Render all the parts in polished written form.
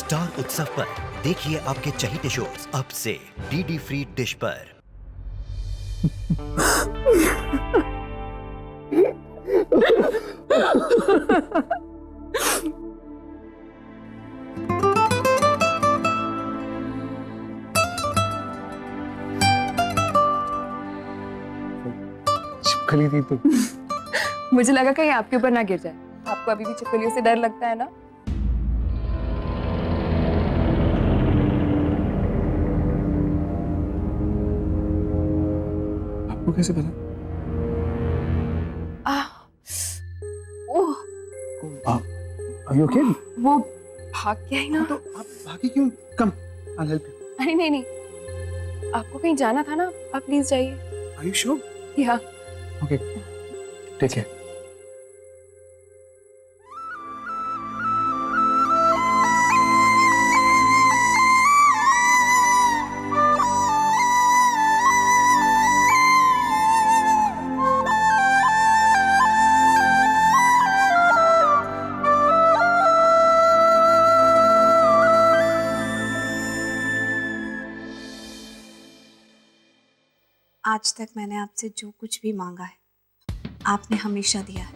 Star उत्सव पर देखिए आपके चहीते शोज अब से डीडी फ्री डिश पर। छिपकली थी तो मुझे लगा कहीं आपके ऊपर ना गिर जाए। आपको अभी भी छिपकलियों से डर लगता है ना? आपको कैसे पता? ओह, Are you okay? वो भाग गया ही ना। तो आप भागी क्यों? कम, I'll help you. अरे नहीं नहीं, आपको कहीं जाना था ना, आप प्लीज जाइए। Are you sure? या Okay. Take care. आज तक मैंने आपसे जो कुछ भी मांगा है आपने हमेशा दिया है।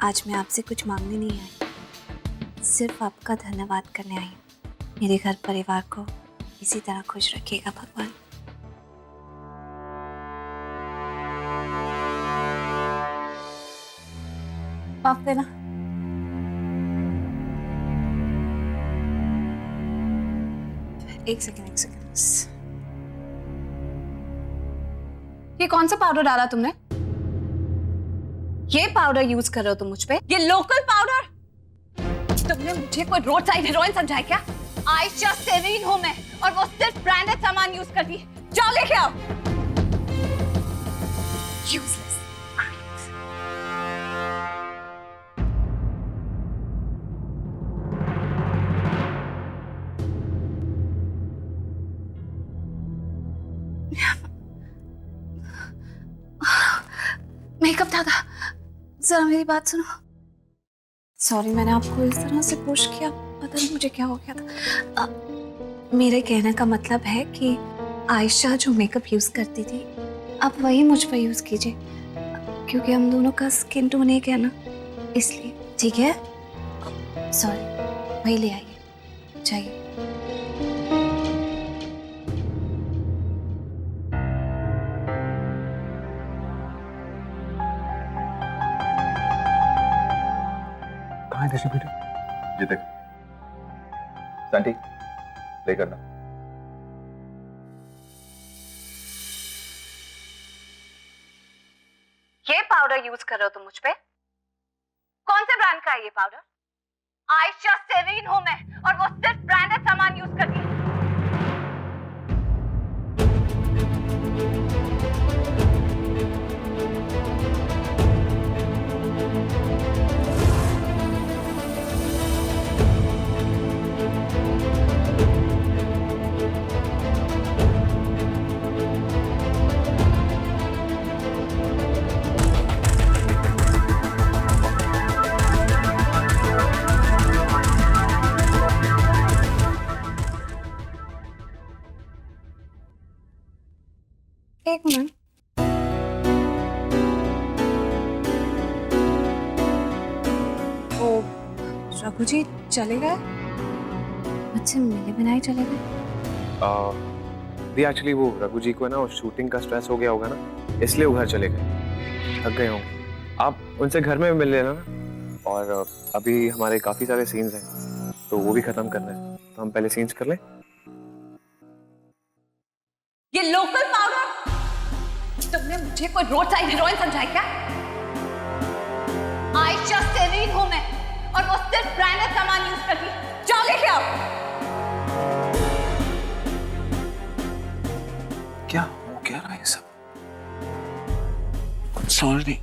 आज मैं आपसे कुछ मांगने नहीं आई, सिर्फ आपका धन्यवाद करने आई हूँ। मेरे घर परिवार को इसी तरह खुश रखिएगा भगवान। माफ देना। एक सेकंड। ये कौन सा पाउडर डाला तुमने? ये पाउडर यूज कर रहे हो तुम मुझ पे? ये लोकल पाउडर? तुमने मुझे कोई रोड साइड हीरोइन समझा है क्या? आयशा सेरीन हूं मैं और वो सिर्फ ब्रांडेड सामान यूज करती है। जाओ लेके आओ। यूजलेस। मेकअप था। जरा मेरी बात सुनो। सॉरी मैंने आपको इस तरह से पुश किया, पता नहीं मुझे क्या हो गया था। मेरे कहने का मतलब है कि आयशा जो मेकअप यूज करती थी आप वही मुझ पर यूज कीजिए, क्योंकि हम दोनों का स्किन टोन एक है ना, इसलिए। ठीक है? सॉरी, वही ले आइए। चाहिए। कहाँ है ऋषि बेटा? ये देख सांटी, लेकर ना। ये पाउडर यूज कर रहे हो तुम मुझ पे? कौन से ब्रांड का है ये पाउडर? आयशा सेरीन हूं मैं और वो सिर्फ ब्रांडेड सामान यूज करती है। एक मिनट। ओ, रघु जी चले गए? मुझसे मिले बिना ही चले गए? एक्चुअली वो रघु जी को ना शूटिंग का स्ट्रेस हो गया होगा ना, इसलिए वो घर चले गए। थक गए होंगे। आप उनसे घर में मिल लेना ना। और अभी हमारे काफी सारे सीन्स हैं तो वो भी खत्म करना है, तो हम पहले सीन्स कर लें। ये लोकल पाउडर? तुमने मुझे कोई रोड साइड हीरोइन समझा है क्या? आयशा सेरीन हूं मैं और वो सिर्फ ब्रांडेड सामान यूज करती है। जाओ लेके आओ। क्या हो क्या रहा है ये सब? कुछ समझ नहीं।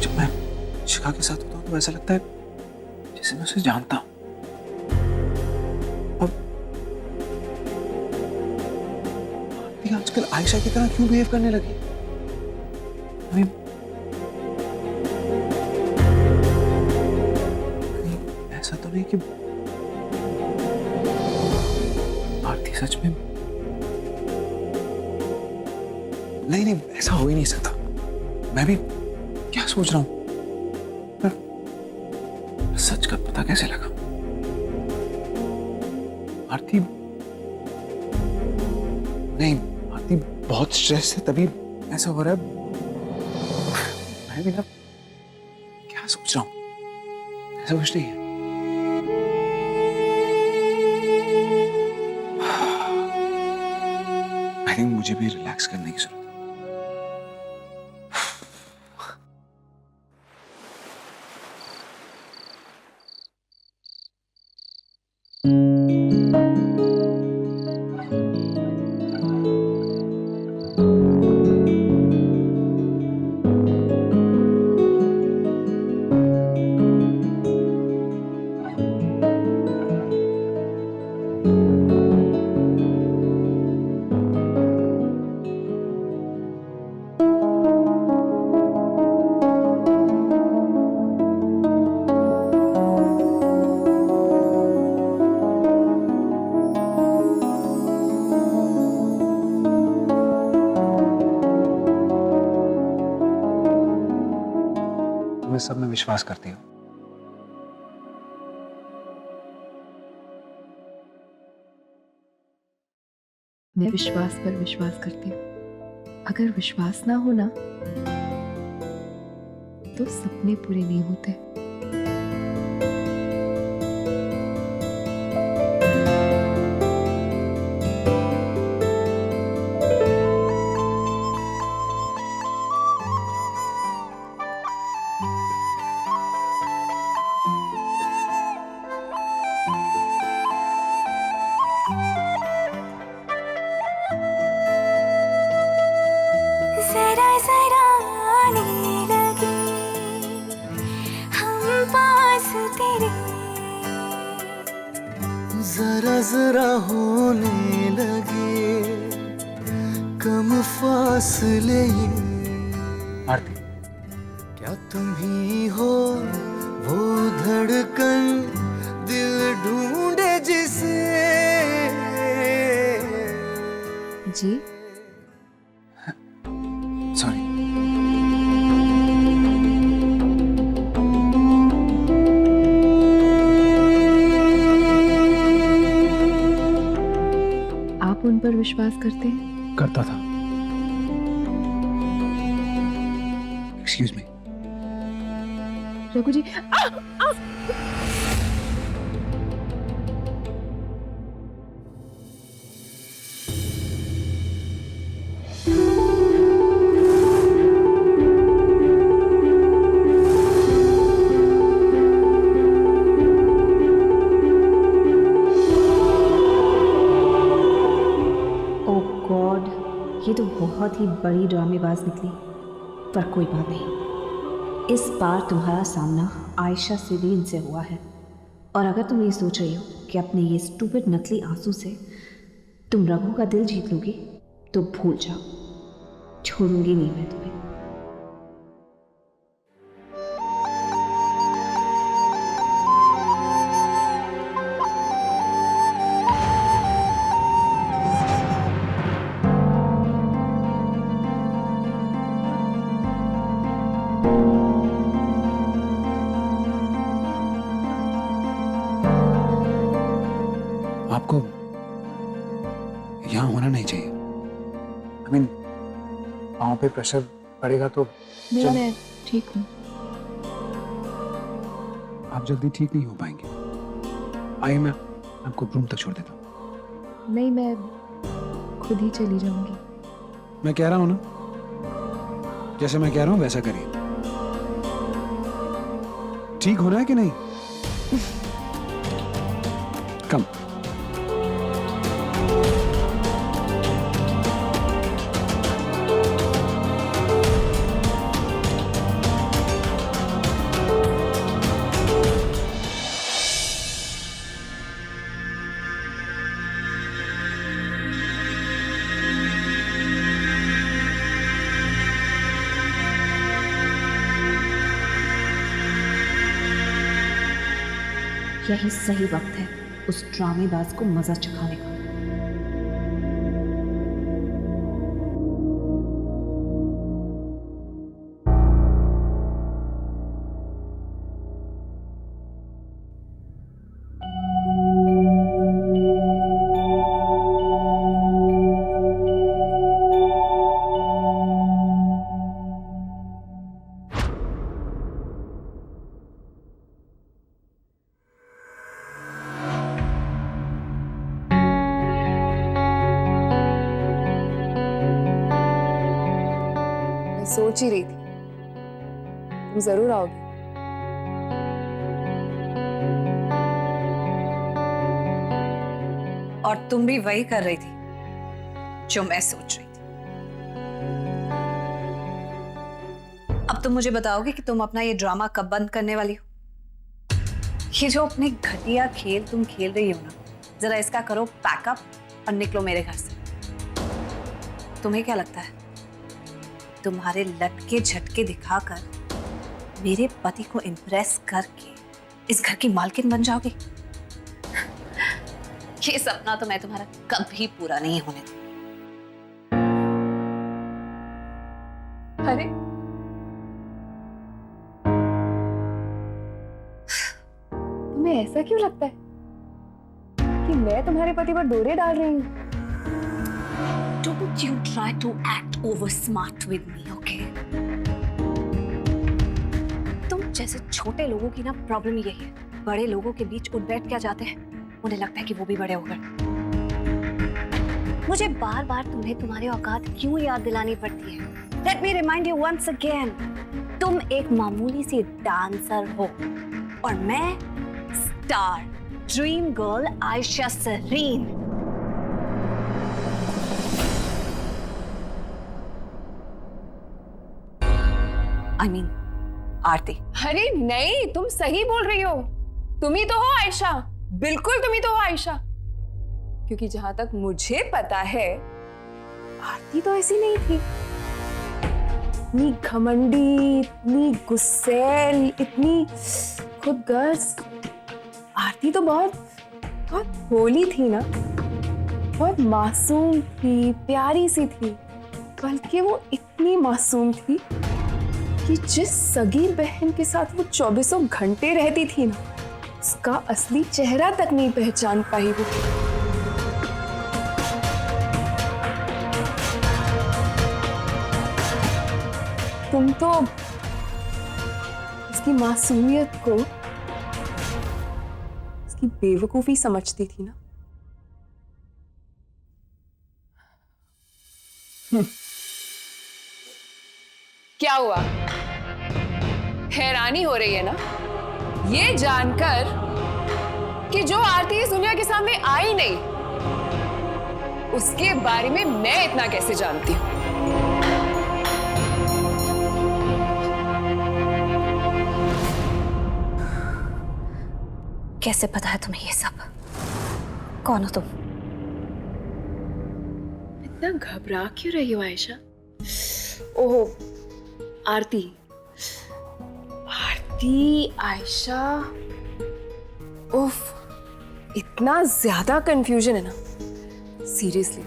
जब मैं शिखा के साथ होता हूँ तो ऐसा लगता है जैसे मैं उसे जानता हूँ। आजकल आयशा की तरह क्यों बिहेव करने लगी? तो नहीं कि आरती सच में? नहीं नहीं, ऐसा हो ही नहीं सकता। मैं भी क्या सोच रहा हूं? सच का पता कैसे लगा? आरती नहीं, आरती बहुत स्ट्रेस है तभी ऐसा हो रहा है। मैं भी ना क्या सोच रहा हूं, ऐसा कुछ नहीं है। आई थिंक मुझे भी रिलैक्स करने की जरूरत है। सब में विश्वास करती हो? मैं विश्वास पर विश्वास करती हूँ। अगर विश्वास ना हो ना तो सपने पूरे नहीं होते। जरा जरा आने लगे हम पास तेरे, जरा जरा होने लगे कम फासले। आरती, क्या तुम ही हो वो धड़कन दिल ढूंढे जिसे? जी सॉरी। आप उन पर विश्वास करते हैं? करता था। Excuse me. रघु जी ये तो बहुत ही बड़ी ड्रामेबाज निकली, पर कोई बात नहीं। इस बार तुम्हारा सामना आयशा सिरीन से हुआ है, और अगर तुम ये सोच रही हो कि अपने ये स्टूपिड नकली आंसू से तुम रघु का दिल जीत लोगी तो भूल जाओ, छोड़ूंगी नहीं मैं तुम्हें। आपको यहाँ होना नहीं चाहिए। आई मीन, पाँव पे प्रेशर पड़ेगा तो मैं ठीक हूँ। आप जल्दी ठीक नहीं हो पाएंगे। आइए, मैं आपको रूम तक छोड़ देता हूँ। नहीं, मैं खुद ही चली जाऊंगी। मैं कह रहा हूँ ना, जैसे मैं कह रहा हूँ वैसा करिए। ठीक होना है कि नहीं? कम। यही सही वक्त है उस ड्रामेबाज को मजा चखाने का। सोच ही रही थी तुम जरूर आओगे। और तुम भी वही कर रही थी जो मैं सोच रही थी। अब तुम मुझे बताओगे कि तुम अपना ये ड्रामा कब बंद करने वाली हो? ये जो अपने घटिया खेल तुम खेल रही हो ना, जरा इसका करो पैकअप और निकलो मेरे घर से। तुम्हें क्या लगता है तुम्हारे लटके झटके दिखाकर मेरे पति को इम्प्रेस करके इस घर की मालकिन बन जाओगे? ये सपना तो मैं तुम्हारा कभी पूरा नहीं होने दूंगी। अरे तुम्हें ऐसा क्यों लगता है कि मैं तुम्हारे पति पर डोरे डाल रही हूँ? Don't you try to act over smart with me, okay? तुम जैसे छोटे लोगों की ना प्रॉब्लम यही है, बड़े लोगों के बीच उठ बैठ क्या जाते हैं, उन्हें लगता है कि वो भी बड़े हो गए। मुझे बार बार तुम्हें तुम्हारे औकात क्यों याद दिलानी पड़ती है? Let me remind you once again, तुम एक मामूली सी डांसर हो और मैं star dream girl Ayesha Sareen. I mean, Aarti. अरे नहीं, तुम सही बोल रही हो। तुम ही तो हो आयशा, बिल्कुल तुम ही तो हो आयशा। क्योंकि जहां तक मुझे पता है आरती तो ऐसी नहीं थी। इतनी घमंडी, इतनी गुस्सैल, इतनी खुदगर्ज। आरती तो बहुत भोली थी ना, बहुत मासूम थी, प्यारी सी थी। बल्कि वो इतनी मासूम थी कि जिस सगी बहन के साथ वो 24 घंटे रहती थी ना, उसका असली चेहरा तक नहीं पहचान पाई वो। तुम तो उसकी मासूमियत को उसकी बेवकूफी समझती थी ना। क्या हुआ? हैरानी हो रही है ना ये जानकर कि जो आरती इस दुनिया के सामने आई नहीं, उसके बारे में मैं इतना कैसे जानती हूं? कैसे पता है तुम्हें ये सब? कौन हो तुम? इतना घबरा क्यों रही हो आयशा? ओहो, आरती। आरती, आयशा, उफ, इतना ज्यादा कंफ्यूजन है ना, सीरियसली।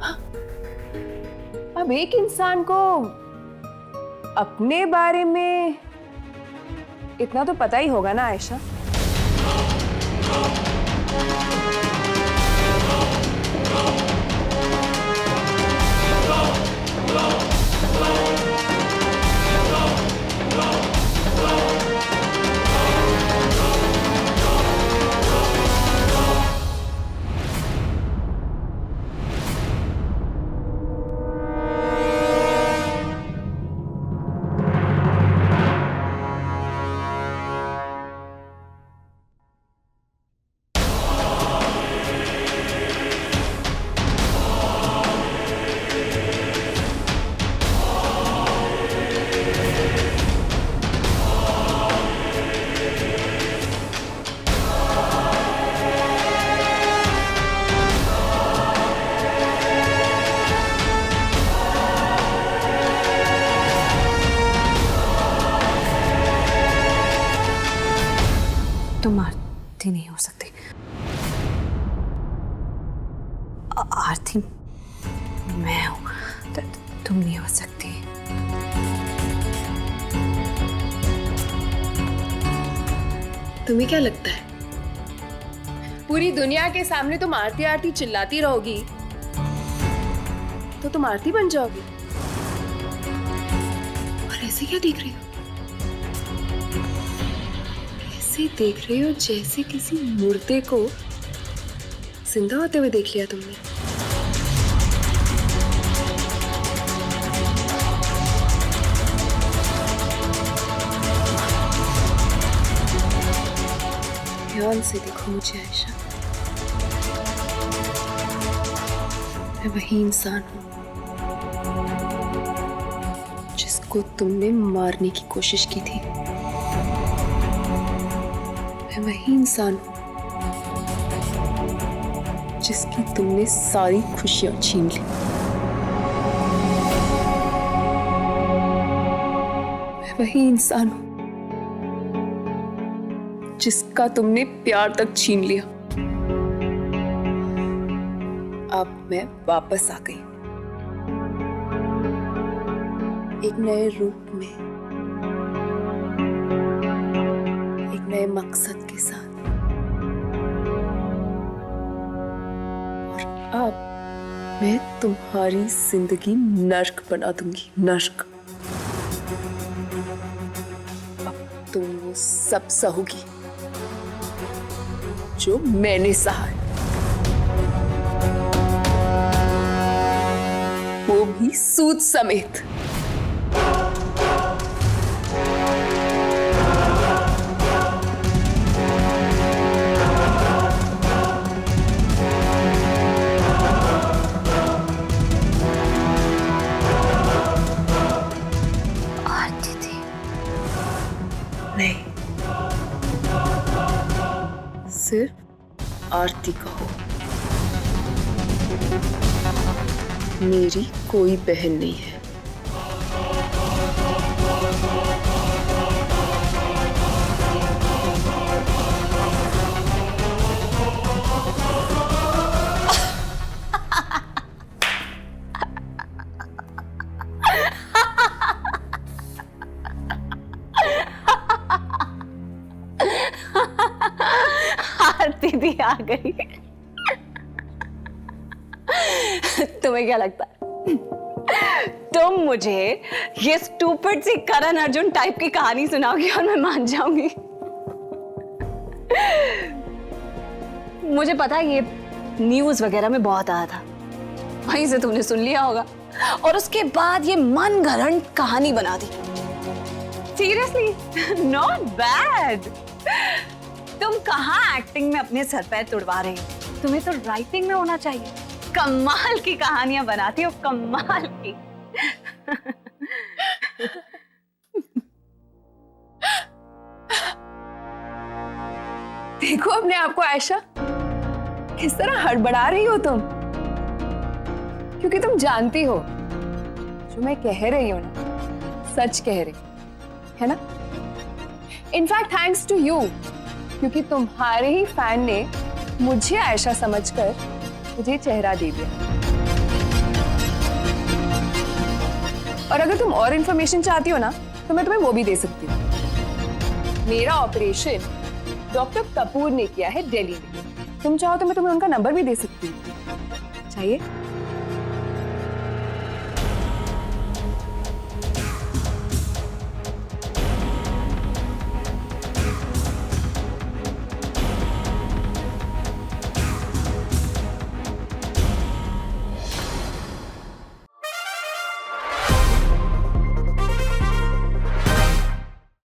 हाँ, अब एक इंसान को अपने बारे में इतना तो पता ही होगा ना आयशा। तुम आरती नहीं हो सकती। आरती मैं हूँ, तुम नहीं हो सकती। तुम्हें क्या लगता है पूरी दुनिया के सामने तुम आरती आरती चिल्लाती रहोगी तो तुम आरती बन जाओगी? और ऐसे क्या देख रही हो? ऐसे देख रही हो जैसे किसी मुर्दे को जिंदा होते हुए देख लिया तुमने। ध्यान से देखो मुझे आयशा, मैं वही इंसान हूं जिसको तुमने मारने की कोशिश की थी। मैं वही इंसान हूं जिसकी तुमने सारी खुशियां छीन ली। मैं वही इंसान हूं जिसका तुमने प्यार तक छीन लिया। अब मैं वापस आ गई एक नए रूप में, एक नए मकसद के साथ। और अब मैं तुम्हारी जिंदगी नर्क बना दूंगी, नर्क। अब तुम वो सब सहोगी जो मैंने सहा है, वो भी सूद समेत। आरती थी? नहीं, सिर्फ आरती कहो। मेरी कोई बहन नहीं है। दीदी आ गई। तुम्हें क्या लगता है तुम मुझे ये स्टूपिड सी करण अर्जुन टाइप की कहानी सुनाओगी और मैं मान जाऊंगी? मुझे पता है ये न्यूज वगैरह में बहुत आया था, वहीं से तुमने सुन लिया होगा और उसके बाद ये मनगढ़ंत कहानी बना दी। Seriously not bad. तुम कहाँ एक्टिंग में अपने सर पैर तुड़वा रही हो? तुम्हें तो राइटिंग में होना चाहिए। कमाल की कहानियां बनाती हो, कमाल की। देखो अपने आप को आयशा, किस तरह हड़बड़ा रही हो तुम, क्योंकि तुम जानती हो जो मैं कह रही हूं ना, सच कह रही है ना। इनफैक्ट थैंक्स टू यू, क्योंकि तुम्हारे ही फैन ने मुझे आयशा समझकर मुझे चेहरा दे दिया। और अगर तुम और इंफॉर्मेशन चाहती हो ना तो मैं तुम्हें वो भी दे सकती हूँ। मेरा ऑपरेशन डॉक्टर कपूर ने किया है दिल्ली में। तुम चाहो तो मैं तुम्हें उनका नंबर भी दे सकती हूँ। चाहिए?